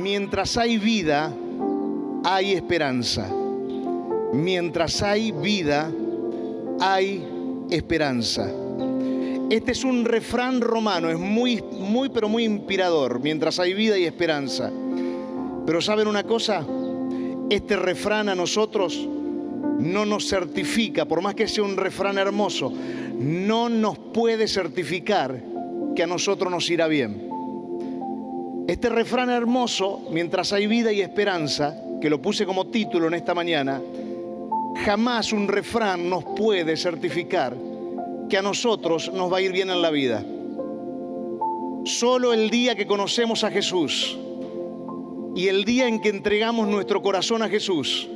mientras hay vida, hay esperanza. Mientras hay vida, hay esperanza. Este es un refrán romano, es muy inspirador. Mientras hay vida, hay esperanza. Pero ¿saben una cosa? Este refrán a nosotros no nos certifica, por más que sea un refrán hermoso, no nos puede certificar que a nosotros nos irá bien. Este refrán hermoso, mientras hay vida y esperanza, que lo puse como título en esta mañana, jamás un refrán nos puede certificar que a nosotros nos va a ir bien en la vida. Solo el día que conocemos a Jesús y el día en que entregamos nuestro corazón a Jesús,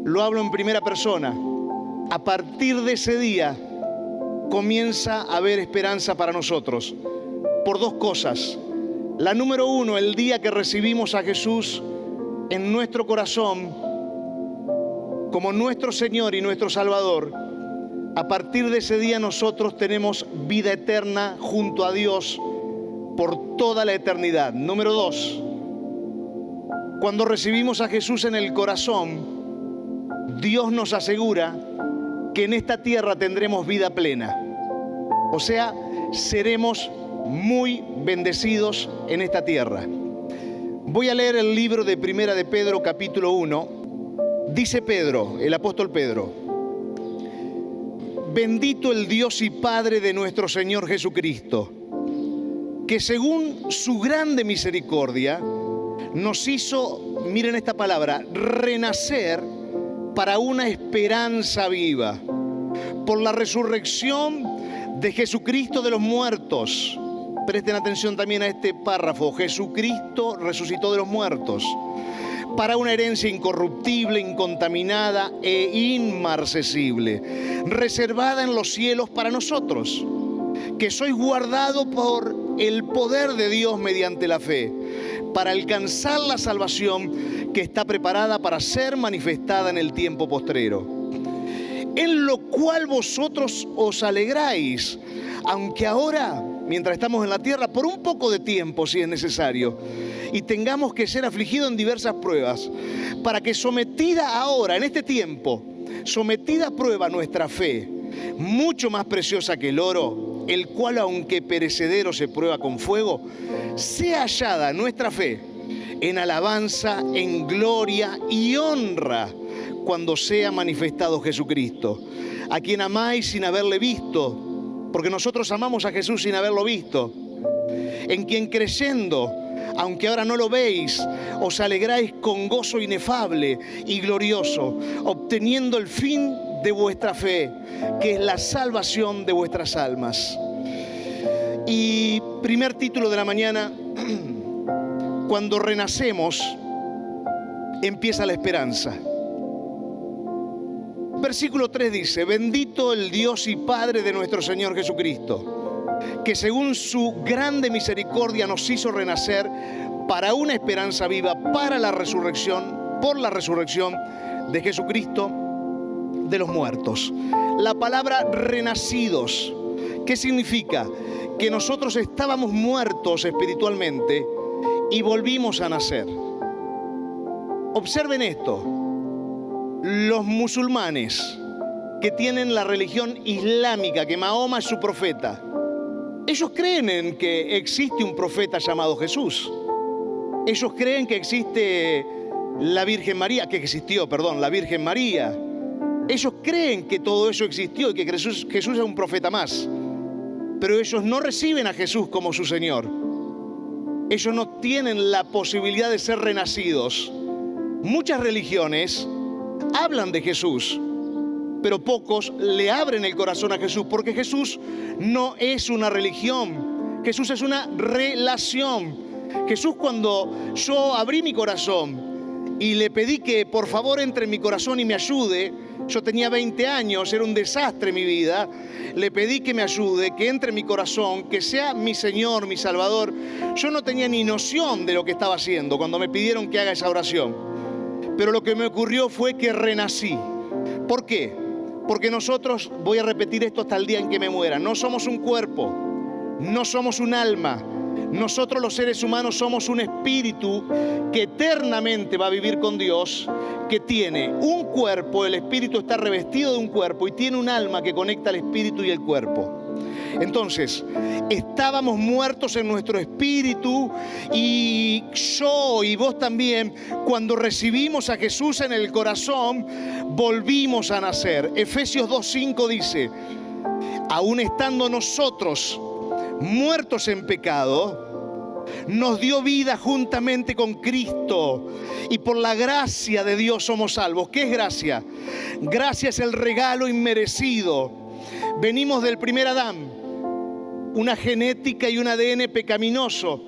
lo hablo en primera persona, a partir de ese día comienza a haber esperanza para nosotros, por dos cosas. La número uno, el día que recibimos a Jesús en nuestro corazón como nuestro Señor y nuestro Salvador, a partir de ese día nosotros tenemos vida eterna junto a Dios por toda la eternidad. Número dos, cuando recibimos a Jesús en el corazón, Dios nos asegura que en esta tierra tendremos vida plena. O sea, seremos muy bendecidos en esta tierra. Voy a leer el libro de Primera de Pedro, capítulo 1. Dice Pedro, el apóstol Pedro: bendito el Dios y Padre de nuestro Señor Jesucristo, que según su grande misericordia nos hizo, miren esta palabra, renacer para una esperanza viva, por la resurrección de Jesucristo de los muertos. Presten atención también a este párrafo: Jesucristo resucitó de los muertos, para una herencia incorruptible, incontaminada e inmarcesible, reservada en los cielos para nosotros, que sois guardados por el poder de Dios mediante la fe, para alcanzar la salvación que está preparada para ser manifestada en el tiempo postrero. En lo cual vosotros os alegráis, aunque ahora, mientras estamos en la tierra, por un poco de tiempo, si es necesario, y tengamos que ser afligidos en diversas pruebas, para que sometida ahora, en este tiempo, sometida a prueba nuestra fe, mucho más preciosa que el oro, el cual aunque perecedero se prueba con fuego, sea hallada nuestra fe en alabanza, en gloria y honra, cuando sea manifestado Jesucristo, a quien amáis sin haberle visto, porque nosotros amamos a Jesús sin haberlo visto, en quien creyendo, aunque ahora no lo veis, os alegráis con gozo inefable y glorioso, obteniendo el fin de vuestra fe, que es la salvación de vuestras almas. Y primer título de la mañana: cuando renacemos, empieza la esperanza. Versículo 3 dice: bendito el Dios y Padre de nuestro Señor Jesucristo, que según su grande misericordia nos hizo renacer para una esperanza viva, para la resurrección, por la resurrección de Jesucristo de los muertos. La palabra renacidos, ¿qué significa? Que nosotros estábamos muertos espiritualmente y volvimos a nacer. Observen esto: los musulmanes que tienen la religión islámica, que Mahoma es su profeta, ellos creen en que existe un profeta llamado Jesús. Ellos creen que existe la Virgen María, la Virgen María. Ellos creen que todo eso existió y que Jesús es un profeta más. Pero ellos no reciben a Jesús como su Señor. Ellos no tienen la posibilidad de ser renacidos. Muchas religiones hablan de Jesús, pero pocos le abren el corazón a Jesús, porque Jesús no es una religión, Jesús es una relación. Jesús, cuando yo abrí mi corazón y le pedí que por favor entre en mi corazón y me ayude, yo tenía 20 años, era un desastre mi vida, le pedí que me ayude, que entre en mi corazón, que sea mi Señor, mi Salvador. Yo no tenía ni noción de lo que estaba haciendo cuando me pidieron que haga esa oración, pero lo que me ocurrió fue que renací. ¿Por qué? Porque nosotros, voy a repetir esto hasta el día en que me muera, no somos un cuerpo, no somos un alma, nosotros los seres humanos somos un espíritu que eternamente va a vivir con Dios, que tiene un cuerpo, el espíritu está revestido de un cuerpo y tiene un alma que conecta el espíritu y el cuerpo. Entonces, estábamos muertos en nuestro espíritu y yo y vos también, cuando recibimos a Jesús en el corazón, volvimos a nacer. Efesios 2:5 dice, aún estando nosotros muertos en pecado, nos dio vida juntamente con Cristo y por la gracia de Dios somos salvos. ¿Qué es gracia? Gracia es el regalo inmerecido. Venimos del primer Adán, una genética y un ADN pecaminoso.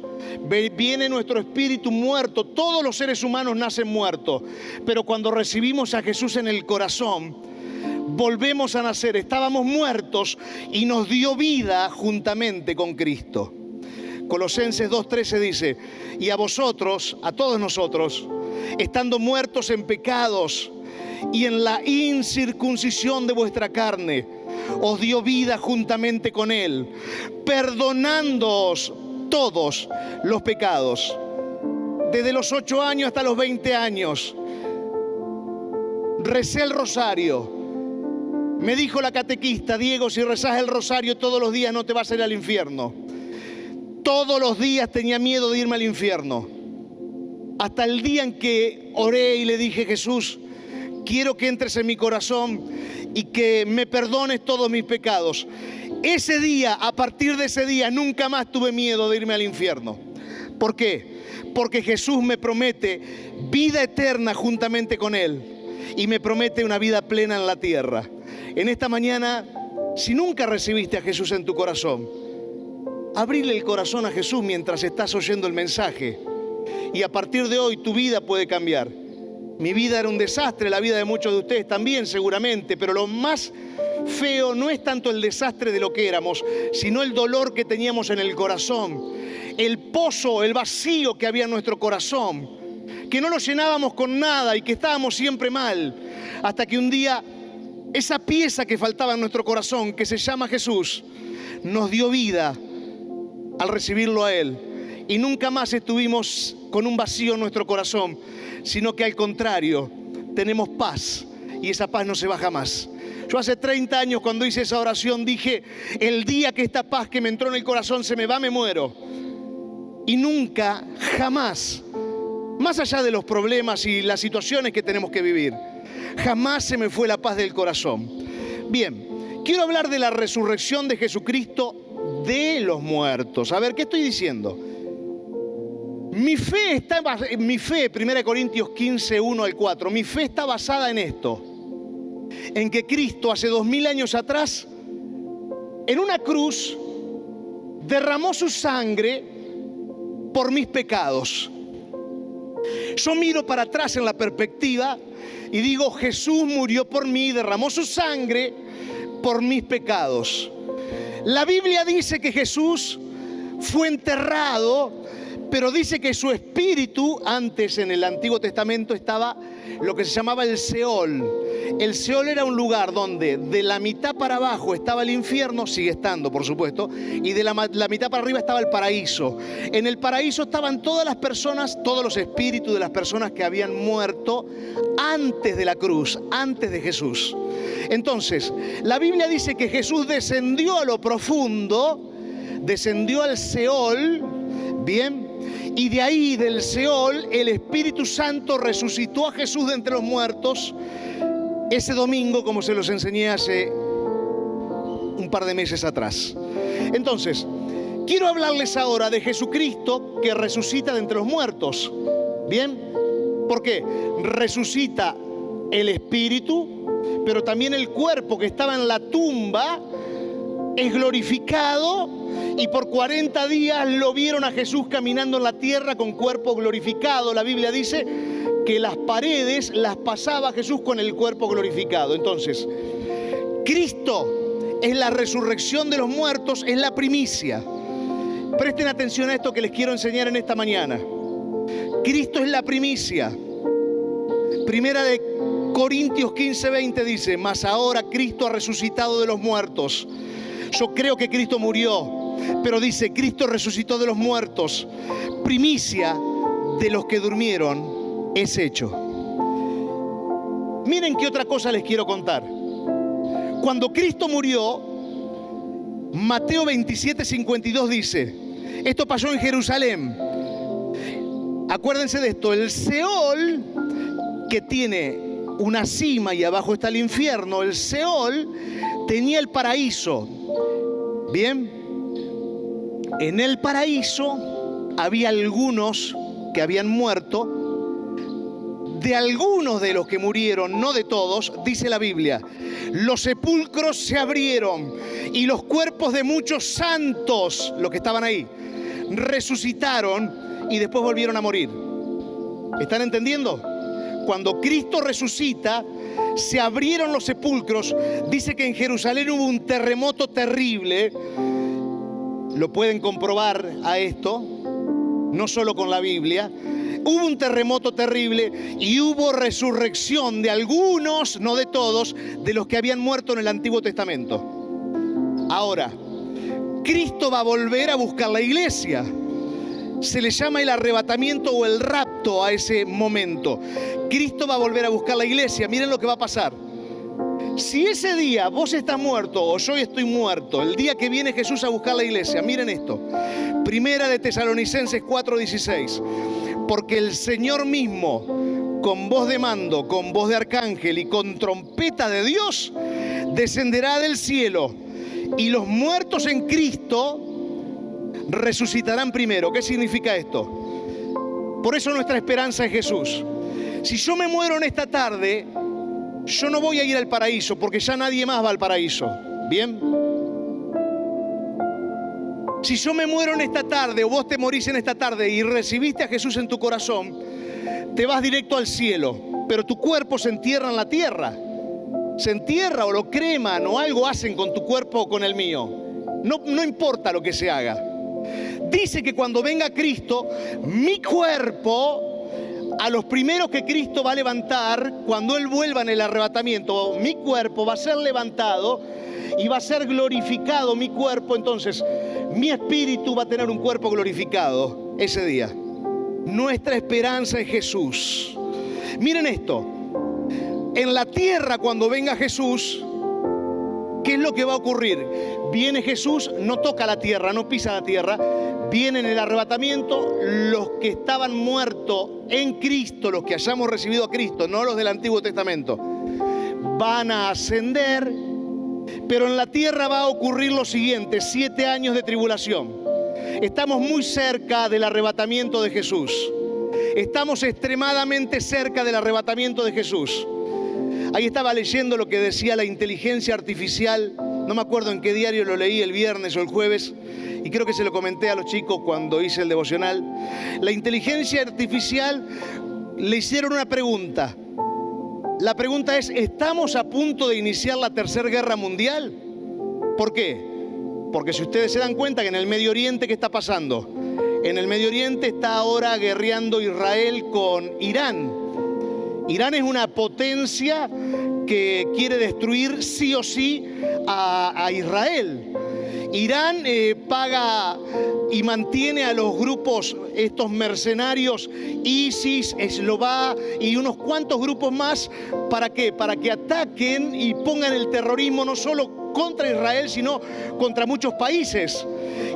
Viene nuestro espíritu muerto. Todos los seres humanos nacen muertos, pero cuando recibimos a Jesús en el corazón, volvemos a nacer. Estábamos muertos y nos dio vida juntamente con Cristo. Colosenses 2:13 dice, y a vosotros, a todos nosotros, estando muertos en pecados y en la incircuncisión de vuestra carne, os dio vida juntamente con Él, perdonándoos todos los pecados, desde los 8 años hasta los 20 años. Recé el rosario. Me dijo la catequista, Diego, si rezás el rosario todos los días no te vas a ir al infierno. Todos los días tenía miedo de irme al infierno. Hasta el día en que oré y le dije, Jesús, quiero que entres en mi corazón y que me perdones todos mis pecados. Ese día, a partir de ese día, nunca más tuve miedo de irme al infierno. ¿Por qué? Porque Jesús me promete vida eterna juntamente con Él y me promete una vida plena en la tierra. En esta mañana, si nunca recibiste a Jesús en tu corazón, abrile el corazón a Jesús mientras estás oyendo el mensaje y a partir de hoy tu vida puede cambiar. Mi vida era un desastre, la vida de muchos de ustedes también seguramente, pero lo más feo no es tanto el desastre de lo que éramos, sino el dolor que teníamos en el corazón, el pozo, el vacío que había en nuestro corazón, que no lo llenábamos con nada y que estábamos siempre mal, hasta que un día esa pieza que faltaba en nuestro corazón, que se llama Jesús, nos dio vida al recibirlo a Él. Y nunca más estuvimos con un vacío en nuestro corazón, sino que al contrario, tenemos paz y esa paz no se va jamás. Yo hace 30 años cuando hice esa oración dije, el día que esta paz que me entró en el corazón se me va, me muero. Y nunca, jamás, más allá de los problemas y las situaciones que tenemos que vivir, jamás se me fue la paz del corazón. Bien, quiero hablar de la resurrección de Jesucristo de los muertos. A ver, ¿qué estoy diciendo? Mi fe, 1 Corintios 15, 1 al 4, mi fe está basada en esto, en que Cristo hace 2000 años atrás, en una cruz, derramó su sangre por mis pecados. Yo miro para atrás en la perspectiva y digo, Jesús murió por mí, derramó su sangre por mis pecados. La Biblia dice que Jesús fue enterrado, pero dice que su espíritu, antes en el Antiguo Testamento estaba lo que se llamaba el Seol. El Seol era un lugar donde de la mitad para abajo estaba el infierno, sigue estando por supuesto, y de la mitad para arriba estaba el paraíso. En el paraíso estaban todas las personas, todos los espíritus de las personas que habían muerto antes de la cruz, antes de Jesús. Entonces, la Biblia dice que Jesús descendió a lo profundo, descendió al Seol, bien, y de ahí, del Seol, el Espíritu Santo resucitó a Jesús de entre los muertos ese domingo, como se los enseñé hace un par de meses atrás. Entonces, quiero hablarles ahora de Jesucristo que resucita de entre los muertos. ¿Bien? ¿Por qué? Resucita el Espíritu, pero también el cuerpo que estaba en la tumba es glorificado. Y por 40 días lo vieron a Jesús caminando en la tierra con cuerpo glorificado. La Biblia dice que las paredes las pasaba Jesús con el cuerpo glorificado. Entonces, Cristo es la resurrección de los muertos, es la primicia. Presten atención a esto que les quiero enseñar en esta mañana. Cristo es la primicia. Primera de Corintios 15:20 dice, mas ahora Cristo ha resucitado de los muertos. Yo creo que Cristo murió. pero dice, Cristo resucitó de los muertos, primicia de los que durmieron es hecho. Miren qué otra cosa les quiero contar. Cuando Cristo murió, Mateo 27:52 dice, esto pasó en Jerusalén. Acuérdense de esto, el Seol, que tiene una cima y abajo está el infierno, el Seol tenía el paraíso. Bien, en el paraíso había algunos que habían muerto. De algunos de los que murieron, no de todos, dice la Biblia, los sepulcros se abrieron y los cuerpos de muchos santos, los que estaban ahí, resucitaron y después volvieron a morir. ¿Están entendiendo? Cuando Cristo resucita, se abrieron los sepulcros. Dice que en Jerusalén hubo un terremoto terrible. Lo pueden comprobar a esto, no solo con la Biblia. Hubo un terremoto terrible y hubo resurrección de algunos, no de todos, de los que habían muerto en el Antiguo Testamento. Ahora, Cristo va a volver a buscar la iglesia. Se le llama el arrebatamiento o el rapto a ese momento. Cristo va a volver a buscar la iglesia. Miren lo que va a pasar. Si ese día vos estás muerto o yo estoy muerto, el día que viene Jesús a buscar la iglesia, miren esto. Primera de Tesalonicenses 4:16. Porque el Señor mismo, con voz de mando, con voz de arcángel y con trompeta de Dios, descenderá del cielo y los muertos en Cristo resucitarán primero. ¿Qué significa esto? Por eso nuestra esperanza es Jesús. Si yo me muero en esta tarde, yo no voy a ir al paraíso porque ya nadie más va al paraíso. ¿Bien? Si yo me muero en esta tarde o vos te morís en esta tarde y recibiste a Jesús en tu corazón, te vas directo al cielo, pero tu cuerpo se entierra en la tierra. Se entierra o lo creman o algo hacen con tu cuerpo o con el mío. No importa lo que se haga. Dice que cuando venga Cristo, mi cuerpo, a los primeros que Cristo va a levantar, cuando Él vuelva en el arrebatamiento, mi cuerpo va a ser levantado y va a ser glorificado mi cuerpo. Entonces, mi espíritu va a tener un cuerpo glorificado ese día. Nuestra esperanza es Jesús. Miren esto. En la tierra, cuando venga Jesús, ¿qué es lo que va a ocurrir? Viene Jesús, no toca la tierra, no pisa la tierra. Viene en el arrebatamiento los que estaban muertos en Cristo, los que hayamos recibido a Cristo, no los del Antiguo Testamento. Van a ascender, pero en la tierra va a ocurrir lo siguiente: 7 años de tribulación. Estamos muy cerca del arrebatamiento de Jesús. Estamos extremadamente cerca del arrebatamiento de Jesús. Ahí estaba leyendo lo que decía la inteligencia artificial. No me acuerdo en qué diario lo leí, el viernes o el jueves, y creo que se lo comenté a los chicos cuando hice el devocional. La inteligencia artificial le hicieron una pregunta. La pregunta es: ¿estamos a punto de iniciar la Tercera Guerra Mundial? ¿Por qué? Porque si ustedes se dan cuenta que en el Medio Oriente, ¿qué está pasando? En el Medio Oriente está ahora guerreando Israel con Irán. Irán es una potencia que quiere destruir sí o sí a Israel. Irán paga y mantiene a los grupos, estos mercenarios, ISIS, Hezbollah y unos cuantos grupos más. ¿Para qué? Para que ataquen y pongan el terrorismo no solo contra Israel, sino contra muchos países.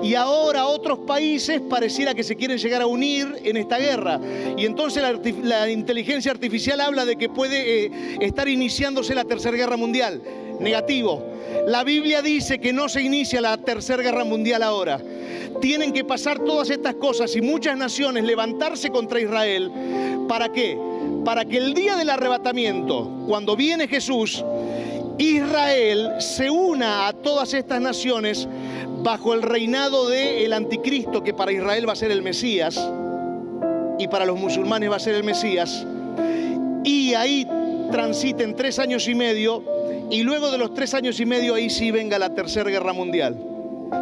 Y ahora otros países pareciera que se quieren llegar a unir en esta guerra. Y entonces la inteligencia artificial habla de que puede estar iniciándose la Tercera Guerra Mundial. Negativo. La Biblia dice que no se inicia la Tercera Guerra Mundial ahora. Tienen que pasar todas estas cosas y muchas naciones levantarse contra Israel. ¿Para qué? Para que el día del arrebatamiento, cuando viene Jesús, Israel se una a todas estas naciones bajo el reinado del anticristo, que para Israel va a ser el Mesías y para los musulmanes va a ser el Mesías. Y ahí transiten 3 años y medio, y luego de los 3 años y medio ahí sí venga la Tercera Guerra Mundial.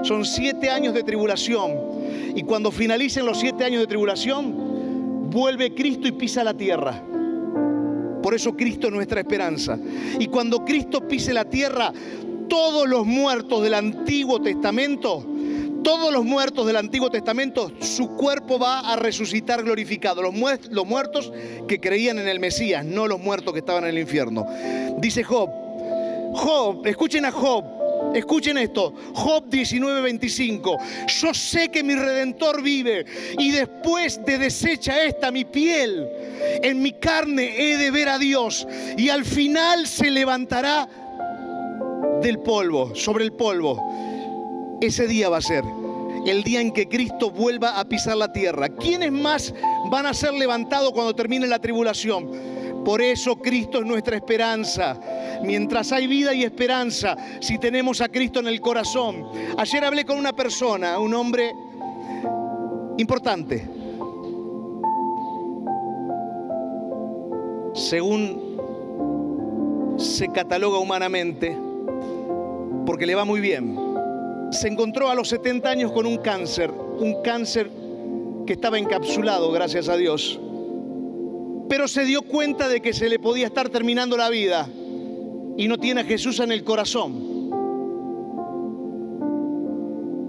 Son 7 años de tribulación, y cuando finalicen los 7 años de tribulación, vuelve Cristo y pisa la tierra. Por eso Cristo es nuestra esperanza. Y cuando Cristo pise la tierra, todos los muertos del Antiguo Testamento, Todos los muertos del Antiguo Testamento, su cuerpo va a resucitar glorificado. Los muertos que creían en el Mesías, no los muertos que estaban en el infierno. Dice Job, escuchen a Job, escuchen esto, Job 19:25. Yo sé que mi Redentor vive y después de deshecha esta mi piel, en mi carne he de ver a Dios y al final se levantará del polvo, sobre el polvo. Ese día va a ser el día en que Cristo vuelva a pisar la tierra. ¿Quiénes más van a ser levantados cuando termine la tribulación? Por eso Cristo es nuestra esperanza. Mientras hay vida y esperanza, si tenemos a Cristo en el corazón. Ayer hablé con una persona, un hombre importante. Según se cataloga humanamente, porque le va muy bien. Se encontró a los 70 años con un cáncer que estaba encapsulado, gracias a Dios. Pero se dio cuenta de que se le podía estar terminando la vida y no tiene a Jesús en el corazón.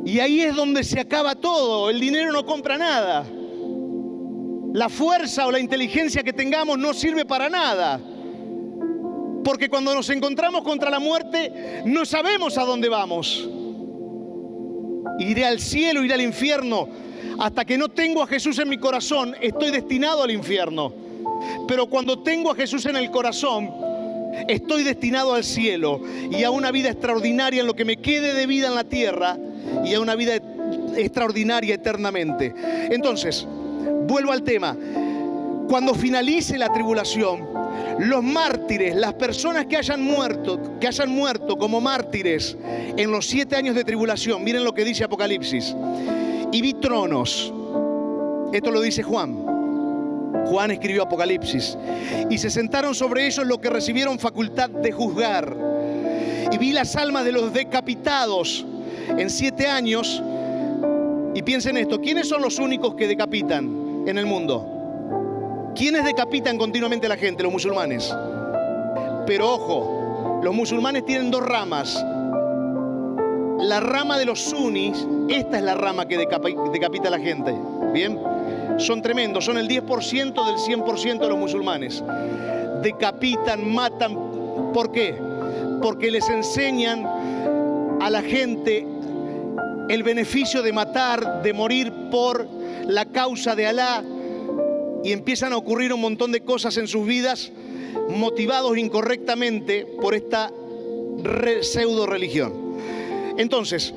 Y ahí es donde se acaba todo. El dinero no compra nada. La fuerza o la inteligencia que tengamos no sirve para nada. Porque cuando nos encontramos contra la muerte, no sabemos a dónde vamos. Iré al cielo, iré al infierno. Hasta que no tengo a Jesús en mi corazón, estoy destinado al infierno. Pero cuando tengo a Jesús en el corazón, estoy destinado al cielo y a una vida extraordinaria en lo que me quede de vida en la tierra y a una vida extraordinaria eternamente. Entonces, vuelvo al tema. Cuando finalice la tribulación, los mártires, las personas que hayan muerto como mártires en los 7 años de tribulación, miren lo que dice Apocalipsis. Y vi tronos. Esto lo dice Juan. Juan escribió Apocalipsis. Y se sentaron sobre ellos los que recibieron facultad de juzgar. Y vi las almas de los decapitados en 7 años. Y piensen esto, ¿quiénes son los únicos que decapitan en el mundo? ¿Quiénes decapitan continuamente a la gente? Los musulmanes. Pero ojo, los musulmanes tienen 2 ramas. La rama de los sunis, esta es la rama que decapita a la gente. ¿Bien? Son tremendos, son el 10% del 100% de los musulmanes. Decapitan, matan. ¿Por qué? Porque les enseñan a la gente el beneficio de matar, de morir por la causa de Alá. Y empiezan a ocurrir un montón de cosas en sus vidas motivados incorrectamente por esta pseudo religión. Entonces,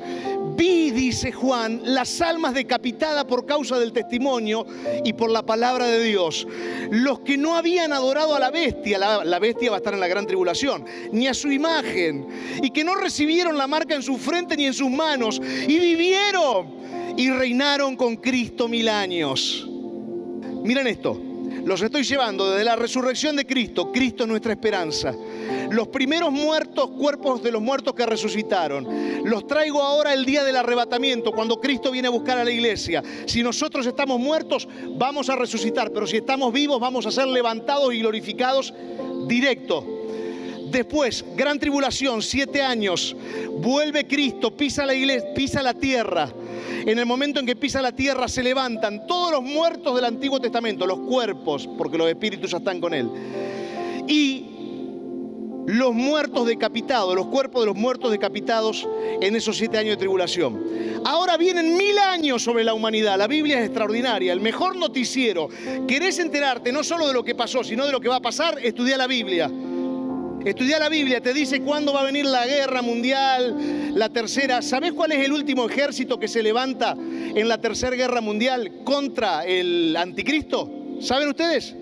vi, dice Juan, las almas decapitadas por causa del testimonio y por la palabra de Dios. Los que no habían adorado a la bestia, la bestia va a estar en la gran tribulación, ni a su imagen, y que no recibieron la marca en su frente ni en sus manos, y vivieron y reinaron con Cristo 1000 años. Miren esto, los estoy llevando desde la resurrección de Cristo. Cristo es nuestra esperanza. Los primeros muertos, cuerpos de los muertos que resucitaron, los traigo ahora el día del arrebatamiento, cuando Cristo viene a buscar a la iglesia. Si nosotros estamos muertos, vamos a resucitar, pero si estamos vivos, vamos a ser levantados y glorificados directo. Después, gran tribulación, 7 años, vuelve Cristo, pisa la iglesia, pisa la tierra. En el momento en que pisa la tierra se levantan todos los muertos del Antiguo Testamento, los cuerpos, porque los espíritus ya están con él. Y los muertos decapitados, los cuerpos de los muertos decapitados en esos 7 años de tribulación. Ahora vienen 1000 años sobre la humanidad. La Biblia es extraordinaria, el mejor noticiero. ¿Querés enterarte no solo de lo que pasó, sino de lo que va a pasar? Estudia la Biblia. Estudia la Biblia, te dice cuándo va a venir la guerra mundial, la tercera. ¿Sabés cuál es el último ejército que se levanta en la tercera guerra mundial contra el anticristo? ¿Saben ustedes?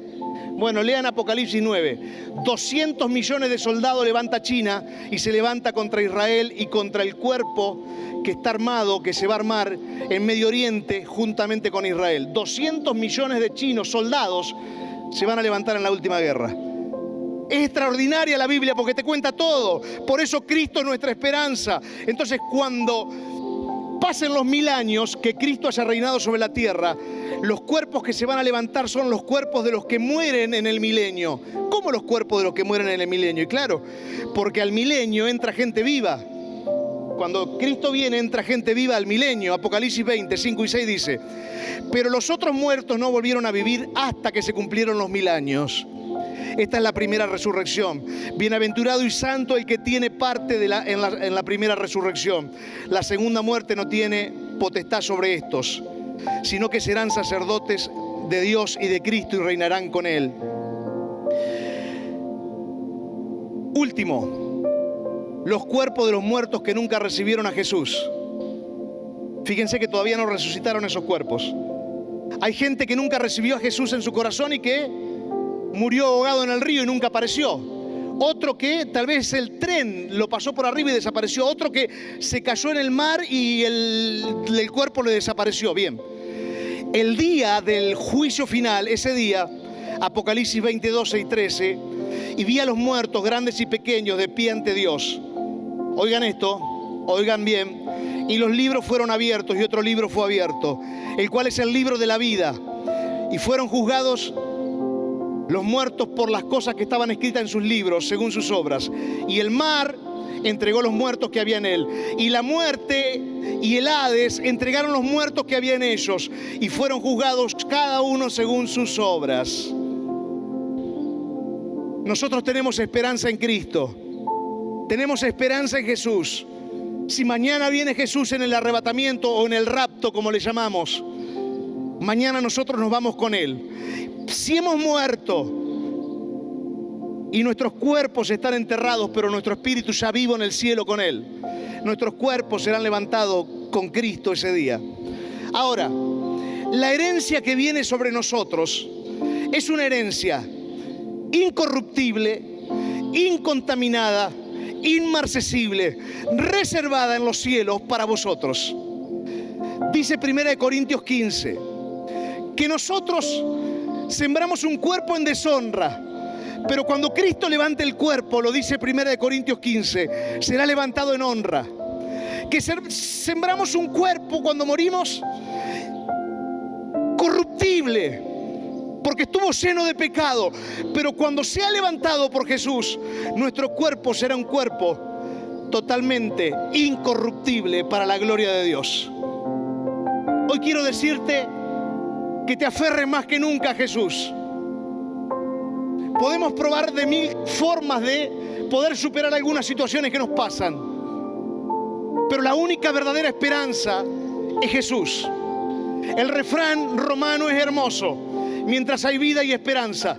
Bueno, lean Apocalipsis 9. 200 millones de soldados levanta China y se levanta contra Israel y contra el cuerpo que está armado, que se va a armar en Medio Oriente juntamente con Israel. 200 millones de chinos, soldados, se van a levantar en la última guerra. Es extraordinaria la Biblia porque te cuenta todo. Por eso Cristo es nuestra esperanza. Entonces, cuando pasen los 1000 años que Cristo haya reinado sobre la tierra, los cuerpos que se van a levantar son los cuerpos de los que mueren en el milenio. ¿Cómo los cuerpos de los que mueren en el milenio? Y claro, porque al milenio entra gente viva. Cuando Cristo viene, entra gente viva al milenio. Apocalipsis 20, 5 y 6 dice: pero los otros muertos no volvieron a vivir hasta que se cumplieron los 1000 años. Esta es la primera resurrección. Bienaventurado y santo el que tiene parte en la primera resurrección. La segunda muerte no tiene potestad sobre estos, sino que serán sacerdotes de Dios y de Cristo y reinarán con Él. Último, los cuerpos de los muertos que nunca recibieron a Jesús. Fíjense que todavía no resucitaron esos cuerpos. Hay gente que nunca recibió a Jesús en su corazón y que murió ahogado en el río y nunca apareció. Otro que tal vez el tren lo pasó por arriba y desapareció. Otro que se cayó en el mar y el cuerpo le desapareció. Bien, el día del juicio final, ese día, Apocalipsis 20, 12 y 13, y vi a los muertos, grandes y pequeños, de pie ante Dios. Oigan esto, oigan bien. Y los libros fueron abiertos, y otro libro fue abierto, el cual es el libro de la vida. Y fueron juzgados los muertos por las cosas que estaban escritas en sus libros, según sus obras. Y el mar entregó los muertos que había en él. Y la muerte y el Hades entregaron los muertos que había en ellos. Y fueron juzgados cada uno según sus obras. Nosotros tenemos esperanza en Cristo. Tenemos esperanza en Jesús. Si mañana viene Jesús en el arrebatamiento o en el rapto, como le llamamos, mañana nosotros nos vamos con Él. Si hemos muerto y nuestros cuerpos están enterrados, pero nuestro espíritu ya vivo en el cielo con Él, nuestros cuerpos serán levantados con Cristo ese día. Ahora, la herencia que viene sobre nosotros es una herencia incorruptible, incontaminada, inmarcesible, reservada en los cielos para vosotros. Dice 1 Corintios 15 que nosotros sembramos un cuerpo en deshonra, pero cuando Cristo levante el cuerpo, lo dice 1 Corintios 15, será levantado en honra. Que sembramos un cuerpo cuando morimos corruptible, porque estuvo lleno de pecado, pero cuando sea levantado por Jesús, nuestro cuerpo será un cuerpo totalmente incorruptible para la gloria de Dios. Hoy quiero decirte que te aferres más que nunca a Jesús. Podemos probar de 1000 formas de poder superar algunas situaciones que nos pasan, pero la única verdadera esperanza es Jesús. El refrán romano es hermoso: mientras hay vida y esperanza.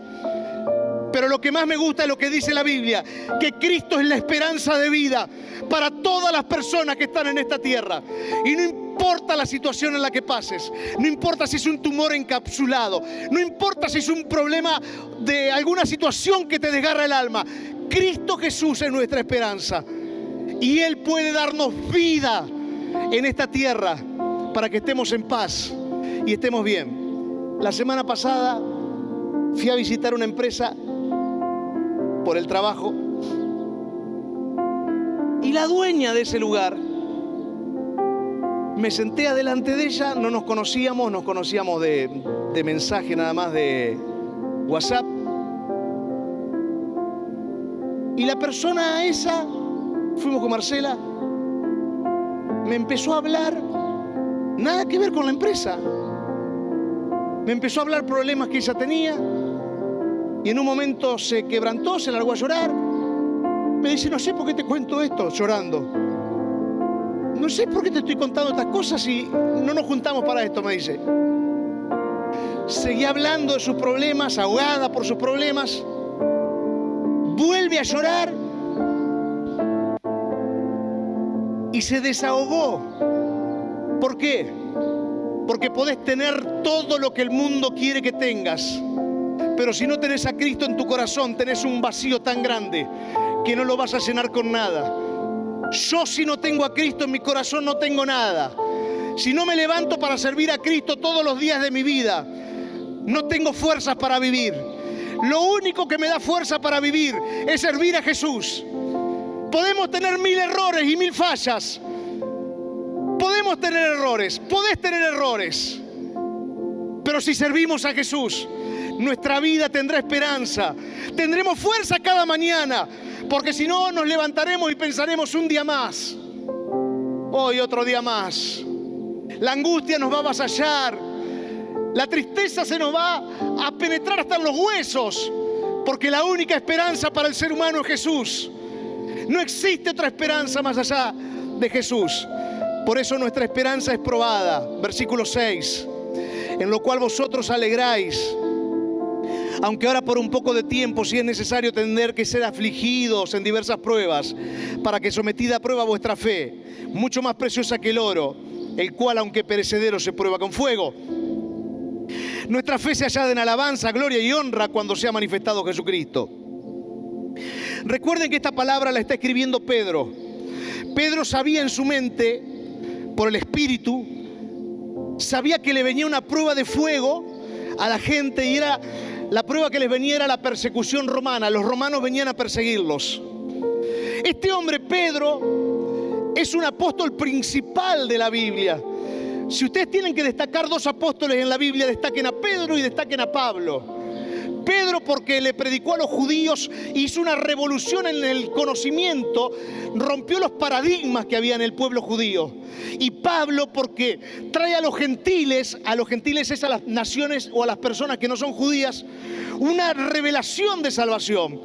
Pero lo que más me gusta es lo que dice la Biblia, que Cristo es la esperanza de vida para todas las personas que están en esta tierra. Y no importa la situación en la que pases, no importa si es un tumor encapsulado, no importa si es un problema de alguna situación que te desgarra el alma, Cristo Jesús es nuestra esperanza. Y Él puede darnos vida en esta tierra para que estemos en paz y estemos bien. La semana pasada fui a visitar una empresa por el trabajo y la dueña de ese lugar, me senté adelante de ella, no nos conocíamos de mensaje nada más, de WhatsApp, y la persona esa, fuimos con Marcela, me empezó a hablar nada que ver con la empresa. Me empezó a hablar problemas que ella tenía y en un momento se quebrantó, se largó a llorar. Me dice: no sé por qué te cuento esto, llorando. No sé por qué te estoy contando estas cosas y no nos juntamos para esto, me dice. Seguía hablando de sus problemas, ahogada por sus problemas. Vuelve a llorar y se desahogó. ¿Por qué? Porque podés tener todo lo que el mundo quiere que tengas, pero si no tenés a Cristo en tu corazón, tenés un vacío tan grande que no lo vas a llenar con nada. Yo, si no tengo a Cristo en mi corazón, no tengo nada. Si no me levanto para servir a Cristo todos los días de mi vida, no tengo fuerzas para vivir. Lo único que me da fuerza para vivir es servir a Jesús. Podemos tener 1000 errores y 1000 fallas. Podemos tener errores, podés tener errores, pero si servimos a Jesús, nuestra vida tendrá esperanza, tendremos fuerza cada mañana, porque si no nos levantaremos y pensaremos un día más. Hoy otro día más. La angustia nos va a avasallar. La tristeza se nos va a penetrar hasta en los huesos. Porque la única esperanza para el ser humano es Jesús. No existe otra esperanza más allá de Jesús. Por eso nuestra esperanza es probada. Versículo 6. En lo cual vosotros alegráis. Aunque ahora por un poco de tiempo, si es necesario, tener que ser afligidos en diversas pruebas, para que sometida a prueba vuestra fe, mucho más preciosa que el oro, el cual aunque perecedero se prueba con fuego, nuestra fe se hallada en alabanza, gloria y honra cuando sea manifestado Jesucristo. Recuerden que esta palabra la está escribiendo Pedro. Pedro sabía en su mente, por el Espíritu, sabía que le venía una prueba de fuego a la gente, y era la prueba que les venía era la persecución romana. Los romanos venían a perseguirlos. Este hombre, Pedro, es un apóstol principal de la Biblia. Si ustedes tienen que destacar dos apóstoles en la Biblia, destaquen a Pedro y destaquen a Pablo. Pedro porque le predicó a los judíos, hizo una revolución en el conocimiento, rompió los paradigmas que había en el pueblo judío. Y Pablo porque trae a los gentiles es a las naciones o a las personas que no son judías, una revelación de salvación.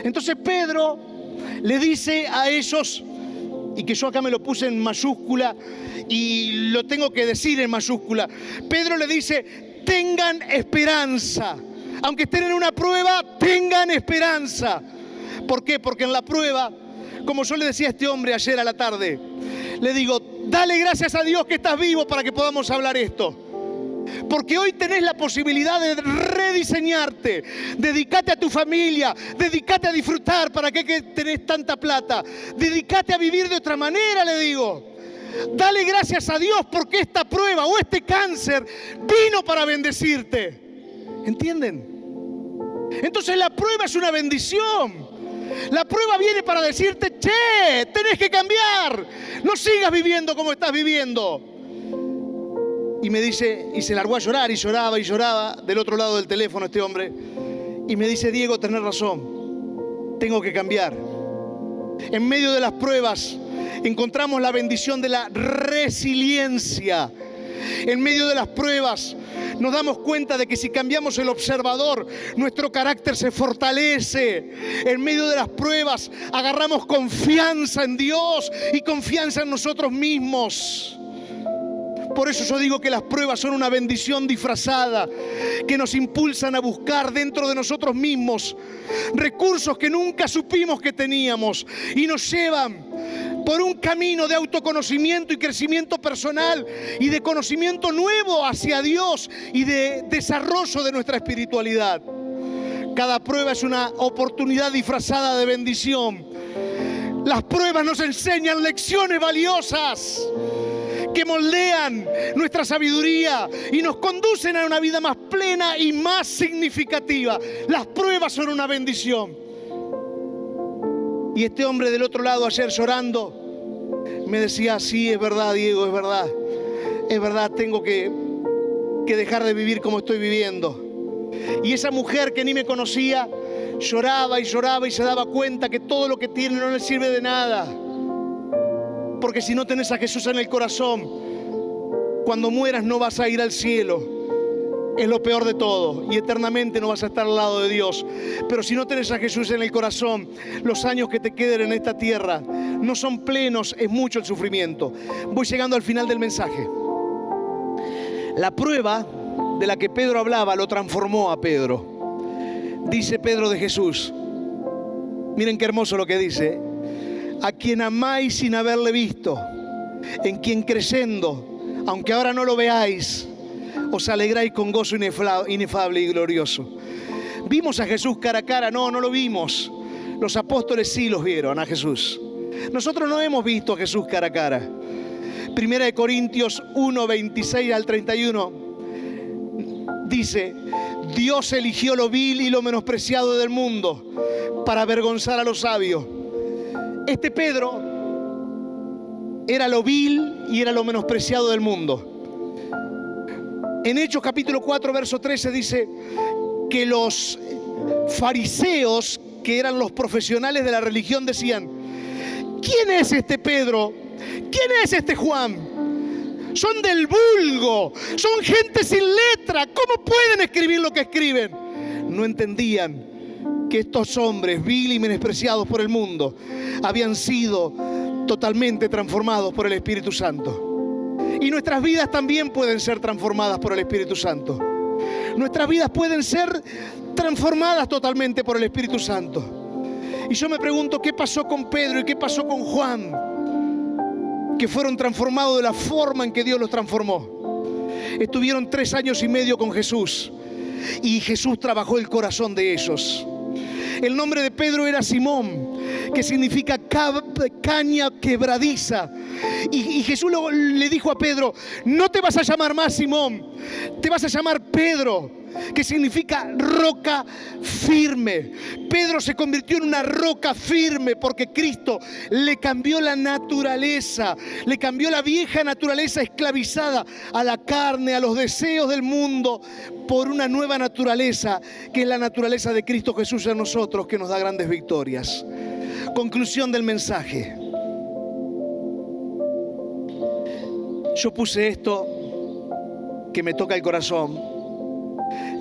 Entonces Pedro le dice a ellos, y que yo acá me lo puse en mayúscula y lo tengo que decir en mayúscula, Pedro le dice: tengan esperanza. Aunque estén en una prueba, tengan esperanza. ¿Por qué? Porque en la prueba, como yo le decía a este hombre ayer a la tarde, le digo, dale gracias a Dios que estás vivo para que podamos hablar esto. Porque hoy tenés la posibilidad de rediseñarte. Dedicate a tu familia, dedicate a disfrutar. ¿Para qué que tenés tanta plata? Dedicate a vivir de otra manera, le digo. Dale gracias a Dios porque esta prueba o este cáncer vino para bendecirte. ¿Entienden? Entonces la prueba es una bendición. La prueba viene para decirte, che, tenés que cambiar. No sigas viviendo como estás viviendo. Y me dice, y se largó a llorar y lloraba del otro lado del teléfono este hombre. Y me dice, Diego, tenés razón. Tengo que cambiar. En medio de las pruebas encontramos la bendición de la resiliencia. En medio de las pruebas nos damos cuenta de que si cambiamos el observador, nuestro carácter se fortalece. En medio de las pruebas agarramos confianza en Dios y confianza en nosotros mismos. Por eso yo digo que las pruebas son una bendición disfrazada, que nos impulsan a buscar dentro de nosotros mismos recursos que nunca supimos que teníamos y nos llevan por un camino de autoconocimiento y crecimiento personal y de conocimiento nuevo hacia Dios y de desarrollo de nuestra espiritualidad. Cada prueba es una oportunidad disfrazada de bendición. Las pruebas nos enseñan lecciones valiosas que moldean nuestra sabiduría y nos conducen a una vida más plena y más significativa. Las pruebas son una bendición. Y este hombre del otro lado ayer llorando me decía, sí, es verdad, Diego, es verdad, tengo que dejar de vivir como estoy viviendo. Y esa mujer que ni me conocía lloraba y se daba cuenta que todo lo que tiene no le sirve de nada. Porque si no tenés a Jesús en el corazón, cuando mueras no vas a ir al cielo. Es lo peor de todo, y eternamente no vas a estar al lado de Dios. Pero si no tenés a Jesús en el corazón, los años que te queden en esta tierra no son plenos, es mucho el sufrimiento. Voy llegando al final del mensaje. La prueba de la que Pedro hablaba lo transformó a Pedro. Dice Pedro de Jesús, miren qué hermoso lo que dice: a quien amáis sin haberle visto, en quien creyendo, aunque ahora no lo veáis, os alegráis con gozo inefable y glorioso. ¿Vimos a Jesús cara a cara? No, no lo vimos. Los apóstoles sí los vieron a Jesús. Nosotros no hemos visto a Jesús cara a cara. Primera de Corintios 1, 26 al 31 dice: Dios eligió lo vil y lo menospreciado del mundo para avergonzar a los sabios. Este Pedro era lo vil y era lo menospreciado del mundo. En Hechos capítulo 4, verso 13 dice que los fariseos, que eran los profesionales de la religión, decían: ¿quién es este Pedro ¿quién es este Juan? Son del vulgo, son gente sin letra. ¿Cómo pueden escribir lo que escriben? No entendían que estos hombres vil y menospreciados por el mundo habían sido totalmente transformados por el Espíritu Santo. Y nuestras vidas también pueden ser transformadas por el Espíritu Santo. Nuestras vidas pueden ser transformadas totalmente por el Espíritu Santo. Y yo me pregunto, ¿qué pasó con Pedro y qué pasó con Juan? Que fueron transformados de la forma en que Dios los transformó. Estuvieron 3 años y medio con Jesús y Jesús trabajó el corazón de ellos. El nombre de Pedro era Simón, que significa caña quebradiza. Y Jesús le dijo a Pedro, no te vas a llamar más Simón, te vas a llamar Pedro, que significa roca firme. Pedro se convirtió en una roca firme porque Cristo le cambió la naturaleza, le cambió la vieja naturaleza esclavizada a la carne, a los deseos del mundo, por una nueva naturaleza, que es la naturaleza de Cristo Jesús en nosotros, que nos da grandes victorias. Conclusión del mensaje. Yo puse esto que me toca el corazón.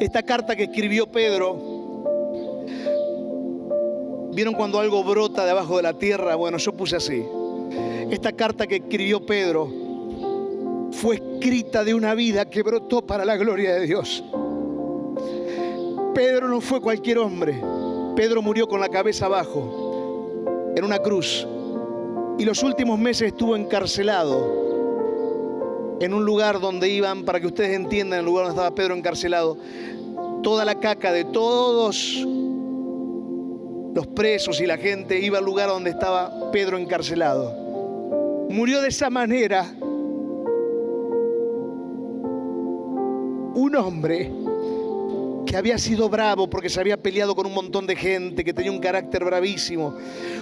Esta carta que escribió Pedro, ¿vieron cuando algo brota debajo de la tierra? Bueno, yo puse así. Esta carta que escribió Pedro fue escrita de una vida que brotó para la gloria de Dios. Pedro no fue cualquier hombre. Pedro murió con la cabeza abajo en una cruz y los últimos meses estuvo encarcelado en un lugar donde iban, para que ustedes entiendan, el lugar donde estaba Pedro encarcelado, toda la caca de todos los presos y la gente iba al lugar donde estaba Pedro encarcelado. Murió de esa manera un hombre que había sido bravo porque se había peleado con un montón de gente, que tenía un carácter bravísimo.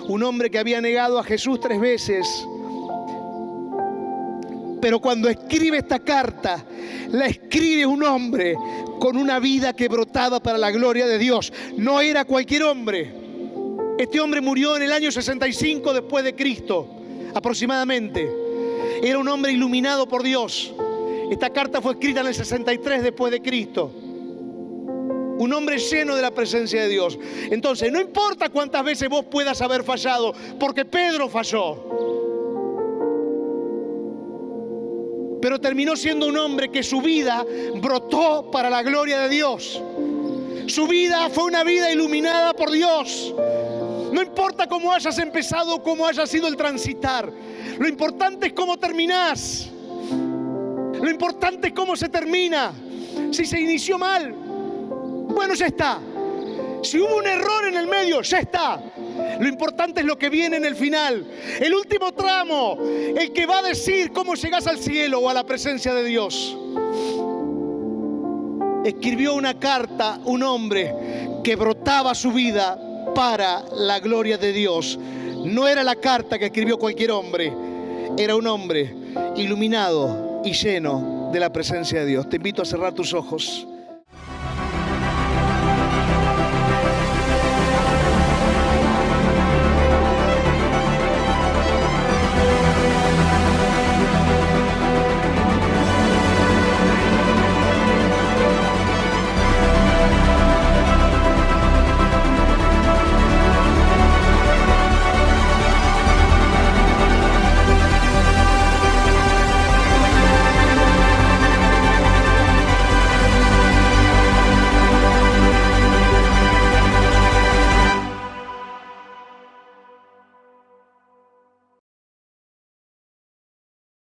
Un hombre que había negado a Jesús 3 veces. Pero cuando escribe esta carta, la escribe un hombre con una vida que brotaba para la gloria de Dios. No era cualquier hombre. Este hombre murió en el año 65 después de Cristo, aproximadamente. Era un hombre iluminado por Dios. Esta carta fue escrita en el 63 después de Cristo. Un hombre lleno de la presencia de Dios. Entonces, no importa cuántas veces vos puedas haber fallado, porque Pedro falló. Pero terminó siendo un hombre que su vida brotó para la gloria de Dios. Su vida fue una vida iluminada por Dios. No importa cómo hayas empezado o cómo haya sido el transitar. Lo importante es cómo terminás. Lo importante es cómo se termina. Si se inició mal, bueno, ya está. Si hubo un error en el medio, ya está. Lo importante es lo que viene en el final. El último tramo, el que va a decir cómo llegás al cielo o a la presencia de Dios. Escribió una carta un hombre que brotaba su vida para la gloria de Dios. No era la carta que escribió cualquier hombre. Era un hombre iluminado y lleno de la presencia de Dios. Te invito a cerrar tus ojos.